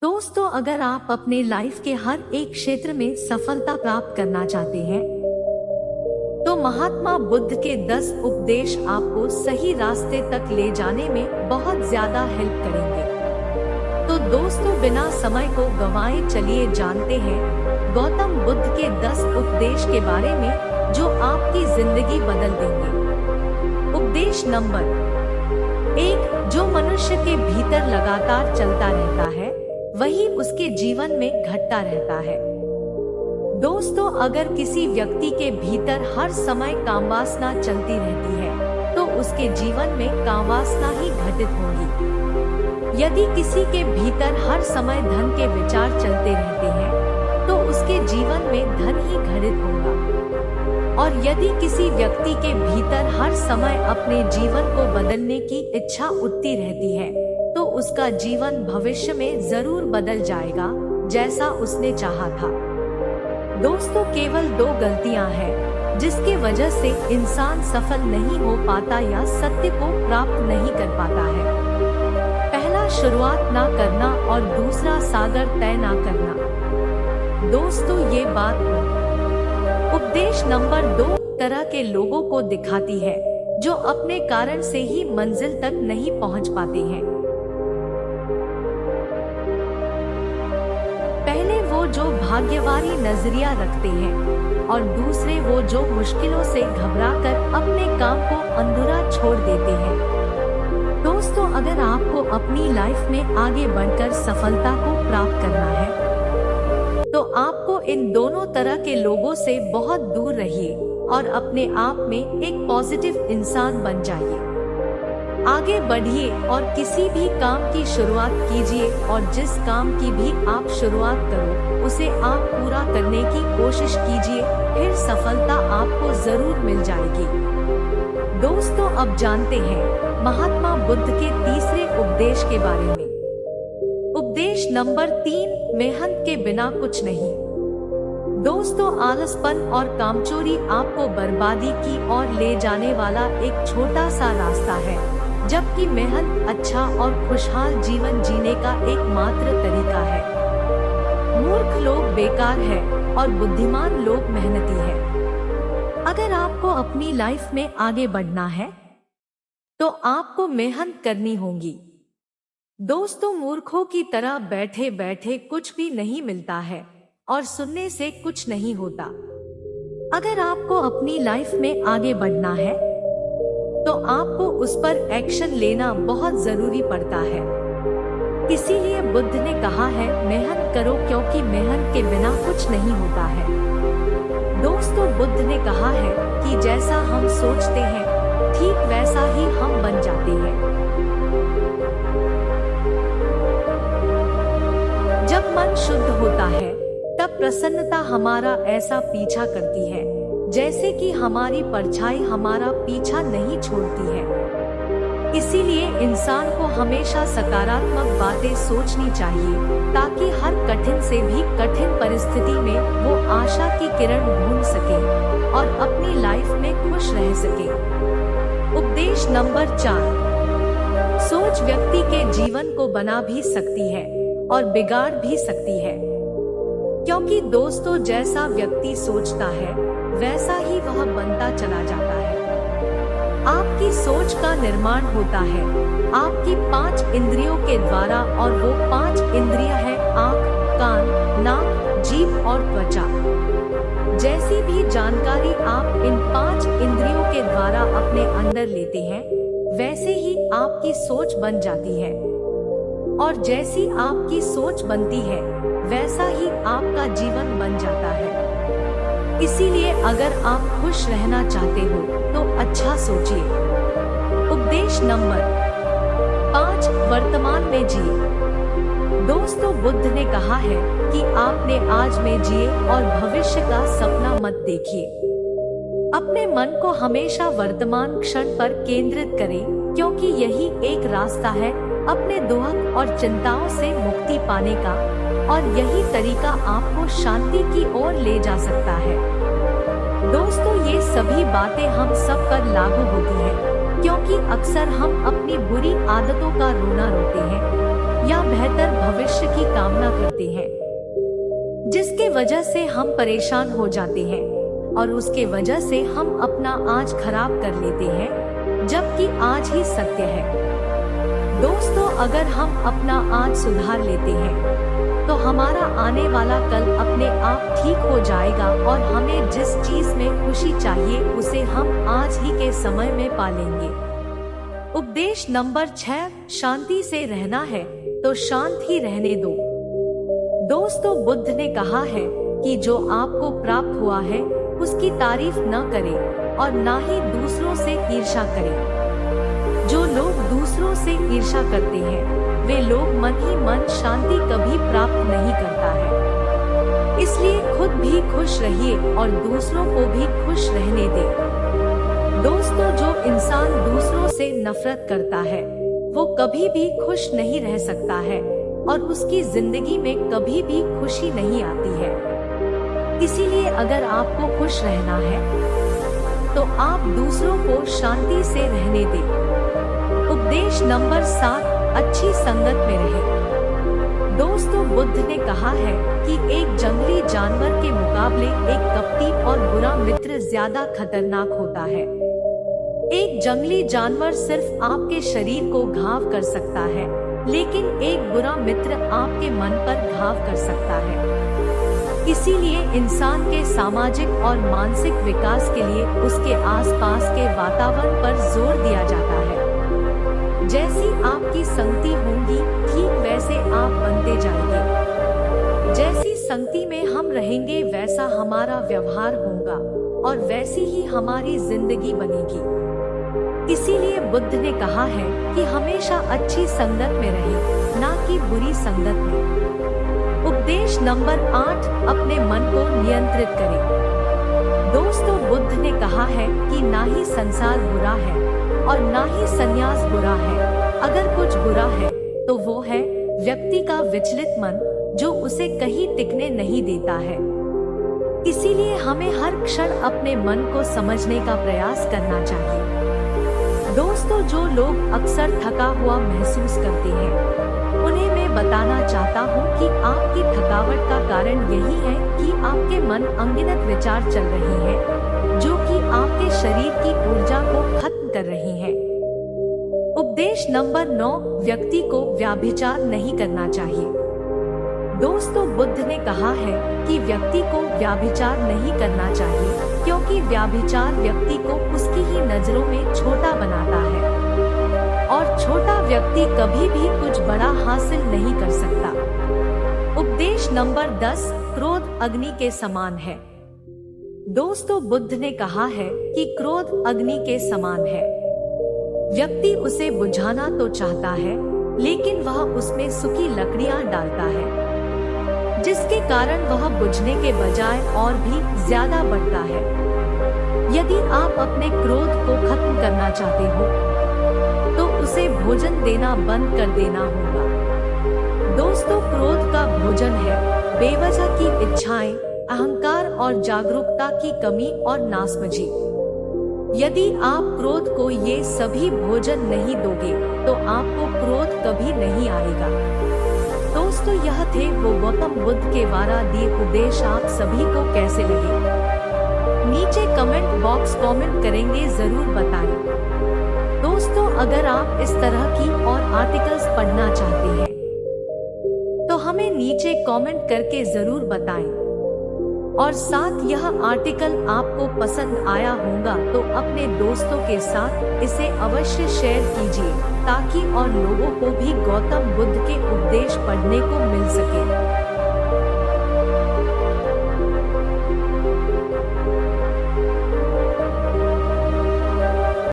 दोस्तों, अगर आप अपने लाइफ के हर एक क्षेत्र में सफलता प्राप्त करना चाहते हैं तो महात्मा बुद्ध के 10 उपदेश आपको सही रास्ते तक ले जाने में बहुत ज्यादा हेल्प करेंगे। तो दोस्तों, बिना समय को गंवाए चलिए जानते हैं गौतम बुद्ध के 10 उपदेश के बारे में जो आपकी जिंदगी बदल देंगे। उपदेश नंबर 1, जो मनुष्य के भीतर लगातार चलता रहता है वही उसके जीवन में घटता रहता है। दोस्तों, अगर किसी व्यक्ति के भीतर हर समय कामवासना चलती रहती है तो उसके जीवन में कामवासना ही घटित होगी। यदि किसी के भीतर हर समय धन के विचार चलते रहते हैं तो उसके जीवन में धन ही घटित होगा। और यदि किसी व्यक्ति के भीतर हर समय अपने जीवन को बदलने की इच्छा उठती रहती है तो उसका जीवन भविष्य में जरूर बदल जाएगा जैसा उसने चाहा था। दोस्तों, केवल 2 गलतियां हैं जिसकी वजह से इंसान सफल नहीं हो पाता या सत्य को प्राप्त नहीं कर पाता है। पहला, शुरुआत ना करना और दूसरा, सागर तय ना करना। दोस्तों, ये बात उपदेश नंबर 2 तरह के लोगों को दिखाती है जो अपने कारण से ही मंजिल तक नहीं पहुंच पाते हैं। पहले वो जो भाग्यवादी नजरिया रखते हैं और दूसरे वो जो मुश्किलों से घबराकर अपने काम को अधूरा छोड़ देते हैं। दोस्तों, अगर आपको अपनी लाइफ में आगे बढ़कर सफलता को प्राप्त करना है तो आपको इन दोनों तरह के लोगों से बहुत दूर रहिए और अपने आप में एक पॉजिटिव इंसान बन जाइए। आगे बढ़िए और किसी भी काम की शुरुआत कीजिए और जिस काम की भी आप शुरुआत करो उसे आप पूरा करने की कोशिश कीजिए, फिर सफलता आपको जरूर मिल जाएगी। दोस्तों, अब जानते हैं महात्मा बुद्ध के तीसरे उपदेश के बारे में। उपदेश नंबर 3, मेहनत के बिना कुछ नहीं। दोस्तों, आलसपन और कामचोरी आपको बर्बादी की ओर ले जाने वाला एक छोटा सा रास्ता है, जबकि मेहनत अच्छा और खुशहाल जीवन जीने का एकमात्र तरीका है। मूर्ख लोग बेकार है और बुद्धिमान लोग मेहनती है। अगर आपको अपनी लाइफ में आगे बढ़ना है तो आपको मेहनत करनी होगी। दोस्तों, मूर्खों की तरह बैठे बैठे कुछ भी नहीं मिलता है और सुनने से कुछ नहीं होता। अगर आपको अपनी लाइफ में आगे बढ़ना है तो आपको उस पर एक्शन लेना बहुत जरूरी पड़ता है। इसीलिए बुद्ध ने कहा है, मेहनत करो क्योंकि मेहनत के बिना कुछ नहीं do है। दोस्तों, बुद्ध ने कहा है कि जैसा हम सोचते हैं ठीक वैसा ही हम बन जाते हैं। जब मन शुद्ध होता है तब प्रसन्नता हमारा ऐसा पीछा करती है जैसे कि हमारी परछाई हमारा पीछा नहीं छोड़ती है। इसीलिए इंसान को हमेशा सकारात्मक बातें सोचनी चाहिए ताकि हर कठिन से भी कठिन परिस्थिति में वो आशा की किरण ढूंढ सके और अपनी लाइफ में खुश रह सके। उपदेश नंबर 4, सोच व्यक्ति के जीवन को बना भी सकती है और बिगाड़ भी सकती है, क्योंकि दोस्तों जैसा व्यक्ति सोचता है वैसा ही वह बनता चला जाता है। आपकी सोच का निर्माण होता है आपकी 5 इंद्रियों के द्वारा और वो 5 इंद्रियां हैं आँख, कान, नाक, जीभ और त्वचा। जैसी भी जानकारी आप इन 5 इंद्रियों के द्वारा अपने अंदर लेते हैं वैसे ही आपकी सोच बन जाती है और जैसी आपकी सोच बनती है वैसा ही आपका जीवन बन जाता है। इसीलिए अगर आप खुश रहना चाहते हो तो अच्छा सोचिए। उपदेश नंबर 5, वर्तमान में जिए। दोस्तों, बुद्ध ने कहा है कि आपने आज में जिए और भविष्य का सपना मत देखिए। अपने मन को हमेशा वर्तमान क्षण पर केंद्रित करें क्योंकि यही एक रास्ता है अपने दुख और चिंताओं से मुक्ति पाने का और यही तरीका आपको शांति की ओर ले जा सकता है। दोस्तों, ये सभी बातें हम सब पर लागू होती हैं क्योंकि अक्सर हम अपनी बुरी आदतों का रोना रोते हैं या बेहतर भविष्य की कामना करते हैं, जिसके वजह से हम परेशान हो जाते हैं और उसके वजह से हम अपना आज खराब कर लेते हैं, जबकि आज ही सत्य है। दोस्तों, अगर हम अपना आज सुधार लेते हैं तो हमारा आने वाला कल अपने आप ठीक हो जाएगा और हमें जिस चीज में खुशी चाहिए उसे हम आज ही के समय में पा लेंगे। उपदेश नंबर 6, शांति से रहना है तो शांत ही रहने दो। दोस्तों, बुद्ध ने कहा है कि जो आपको प्राप्त हुआ है उसकी तारीफ न करें और ना ही दूसरों से ईर्ष्या करें। जो लोग दूसरों से ईर्ष्या करते हैं वे लोग मन ही मन शांति कभी प्राप्त नहीं करता है। इसलिए खुद भी खुश रहिए और दूसरों को भी खुश रहने दें। दोस्तों, जो इंसान दूसरों से नफरत करता है वो कभी भी खुश नहीं रह सकता है और उसकी जिंदगी में कभी भी खुशी नहीं आती है। इसीलिए अगर आपको खुश रहना है तो आप दूसरों को शांति से रहने दें। उपदेश नंबर 7, अच्छी संगत में रहें। दोस्तों, बुद्ध ने कहा है कि एक जंगली जानवर के मुकाबले एक कपटी और बुरा मित्र ज्यादा खतरनाक होता है। एक जंगली जानवर सिर्फ आपके शरीर को घाव कर सकता है, लेकिन एक बुरा मित्र आपके मन पर घाव कर सकता है। इसीलिए इंसान के सामाजिक और मानसिक विकास के लिए उसके आसपास के वातावरण पर जोर दिया जाता है। जैसी आपकी संगति होंगी ठीक वैसे आप बनते जाएंगे। जैसी संगति में हम रहेंगे वैसा हमारा व्यवहार होगा और वैसी ही हमारी जिंदगी बनेगी। इसीलिए बुद्ध ने कहा है कि हमेशा अच्छी संगत में रहें, ना कि बुरी संगत में। उपदेश नंबर 8, अपने मन को नियंत्रित करें। दोस्तों, बुद्ध ने कहा है कि ना ही संसार बुरा है और ना ही संन्यास बुरा है। अगर कुछ बुरा है तो वो है व्यक्ति का विचलित मन, जो उसे कहीं टिकने नहीं देता है। इसीलिए हमें हर क्षण अपने मन को समझने का प्रयास करना चाहिए। दोस्तों, जो लोग अक्सर थका हुआ महसूस करते हैं उन्हें मैं बताना चाहता हूँ कि आपकी थकावट का कारण यही है कि आपके मन अनगिनत विचार चल रहे हैं जो कि आपके शरीर की ऊर्जा को खत्म कर रही हैं। उपदेश नंबर 9, व्यक्ति को व्यभिचार नहीं करना चाहिए। दोस्तों, बुद्ध ने कहा है कि व्यक्ति को व्यभिचार नहीं करना चाहिए क्योंकि व्यभिचार व्यक्ति को उसकी ही नजरों में छोटा बनाता है और छोटा व्यक्ति कभी भी कुछ बड़ा हासिल नहीं कर सकता। उपदेश नंबर 10, क्रोध अग्नि के समान है। दोस्तों, बुद्ध ने कहा है कि क्रोध अग्नि के समान है। व्यक्ति उसे बुझाना तो चाहता है लेकिन वह उसमें सूखी लकड़ियां डालता है, जिसके कारण वह बुझने के बजाय और भी ज्यादा बढ़ता है। यदि आप अपने क्रोध को खत्म करना चाहते हो तो उसे भोजन देना बंद कर देना होगा। दोस्तों, क्रोध का भोजन है बेवजह की इच्छाएं, अहंकार और जागरूकता की कमी और नासमझी। यदि आप क्रोध को ये सभी भोजन नहीं दोगे तो आपको क्रोध कभी नहीं आएगा। दोस्तों, यह थे वो गौतम बुद्ध के द्वारा दिए उपदेश। आप सभी को कैसे लगे नीचे कमेंट बॉक्स कमेंट करेंगे जरूर बताएं। दोस्तों, अगर आप इस तरह की और आर्टिकल्स पढ़ना चाहते हैं तो हमें नीचे कमेंट करके जरूर बताएं। और साथ यह आर्टिकल आपको पसंद आया होगा तो अपने दोस्तों के साथ इसे अवश्य शेयर कीजिए ताकि और लोगों को भी गौतम बुद्ध के उपदेश पढ़ने को मिल सके।